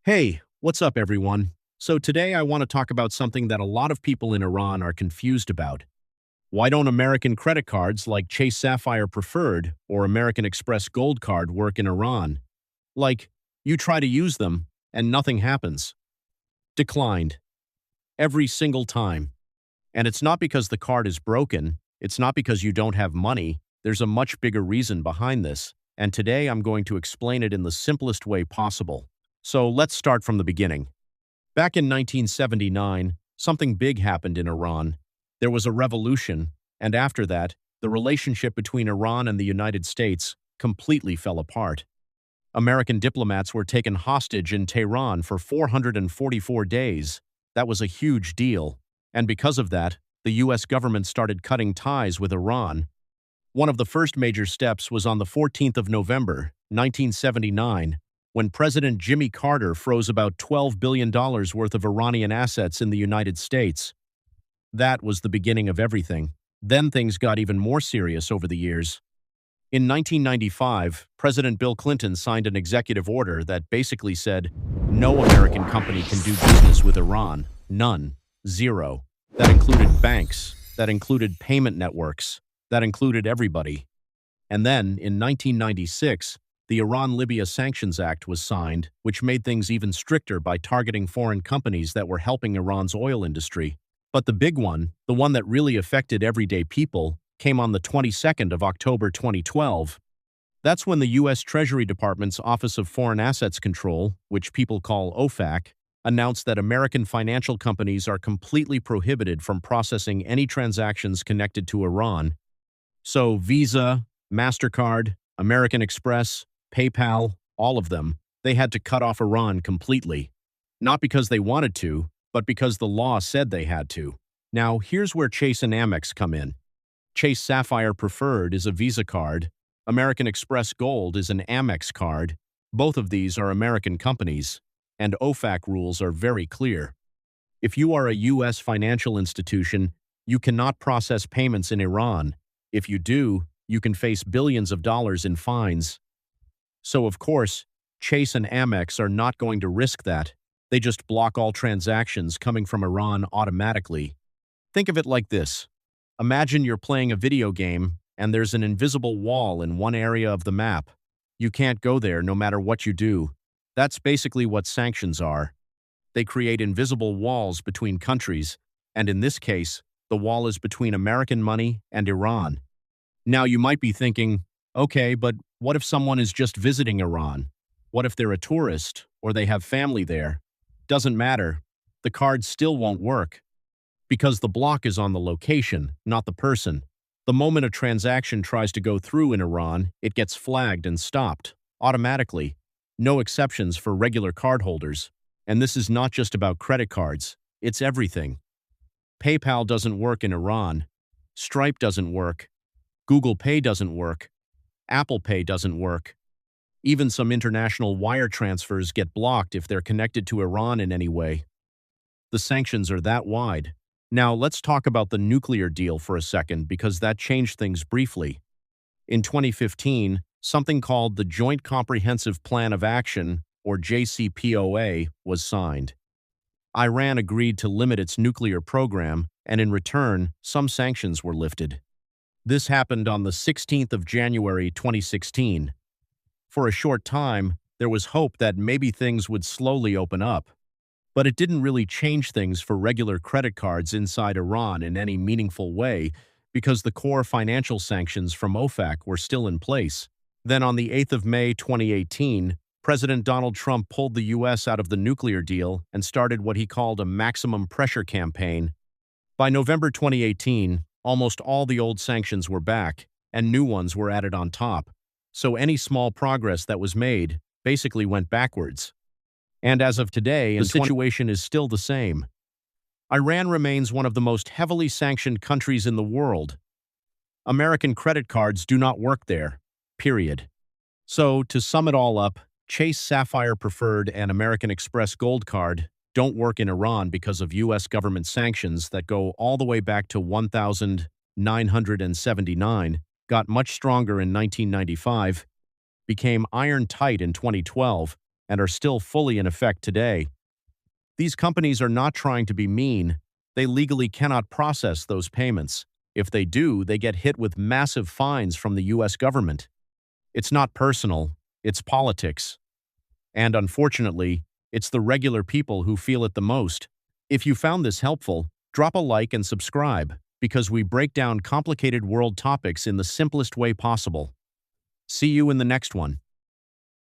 Hey, what's up, everyone? So, today I want to talk about something that a lot of people in Iran are confused about. Why don't American credit cards like Chase Sapphire Preferred or American Express Gold Card work in Iran? Like, you try to use them and nothing happens. Declined. Every single time. And it's not because the card is broken, it's not because you don't have money, there's a much bigger reason behind this. And today I'm going to explain it in the simplest way possible. So, let's start from the beginning. Back in 1979, something big happened in Iran. There was a revolution, and after that, the relationship between Iran and the United States completely fell apart. American diplomats were taken hostage in Tehran for 444 days. That was a huge deal, and because of that, the U.S. government started cutting ties with Iran. One of the first major steps was on the 14th of November, 1979, when President Jimmy Carter froze about $12 billion worth of Iranian assets in the United States. That was the beginning of everything. Then things got even more serious over the years. In 1995, President Bill Clinton signed an executive order that basically said, no American company can do business with Iran. None. Zero. That included banks. That included payment networks. That included everybody. And then, in 1996, the Iran-Libya Sanctions Act was signed, which made things even stricter by targeting foreign companies that were helping Iran's oil industry. But the big one, the one that really affected everyday people, came on the 22nd of October 2012. That's when the U.S. Treasury Department's Office of Foreign Assets Control, which people call OFAC, announced that American financial companies are completely prohibited from processing any transactions connected to Iran. So Visa, MasterCard, American Express, PayPal, all of them, they had to cut off Iran completely. Not because they wanted to, but because the law said they had to. Now, here's where Chase and Amex come in. Chase Sapphire Preferred is a Visa card. American Express Gold is an Amex card. Both of these are American companies, and OFAC rules are very clear. If you are a U.S. financial institution, you cannot process payments in Iran. If you do, you can face billions of dollars in fines. So, of course, Chase and Amex are not going to risk that. They just block all transactions coming from Iran automatically. Think of it like this. Imagine you're playing a video game and there's an invisible wall in one area of the map. You can't go there no matter what you do. That's basically what sanctions are. They create invisible walls between countries, and in this case, the wall is between American money and Iran. Now you might be thinking, okay, but what if someone is just visiting Iran? What if they're a tourist or they have family there? Doesn't matter. The card still won't work. Because the block is on the location, not the person. The moment a transaction tries to go through in Iran, it gets flagged and stopped, automatically. No exceptions for regular cardholders. And this is not just about credit cards, it's everything. PayPal doesn't work in Iran. Stripe doesn't work. Google Pay doesn't work. Apple Pay doesn't work. Even some international wire transfers get blocked if they're connected to Iran in any way. The sanctions are that wide. Now, let's talk about the nuclear deal for a second because that changed things briefly. In 2015, something called the Joint Comprehensive Plan of Action, or JCPOA, was signed. Iran agreed to limit its nuclear program, and in return, some sanctions were lifted. This happened on the 16th of January 2016. For a short time, there was hope that maybe things would slowly open up. But it didn't really change things for regular credit cards inside Iran in any meaningful way because the core financial sanctions from OFAC were still in place. Then on the 8th of May 2018, President Donald Trump pulled the U.S. out of the nuclear deal and started what he called a maximum pressure campaign. By November 2018, almost all the old sanctions were back, and new ones were added on top. So any small progress that was made basically went backwards. And as of today, the situation is still the same. Iran remains one of the most heavily sanctioned countries in the world. American credit cards do not work there, period. So, to sum it all up, Chase Sapphire Preferred and American Express Gold Card don't work in Iran because of U.S. government sanctions that go all the way back to 1979, got much stronger in 1995, became iron tight in 2012, and are still fully in effect today. These companies are not trying to be mean. They legally cannot process those payments. If they do, they get hit with massive fines from the US government. It's not personal, it's politics. And unfortunately, it's the regular people who feel it the most. If you found this helpful, drop a like and subscribe, because we break down complicated world topics in the simplest way possible. See you in the next one.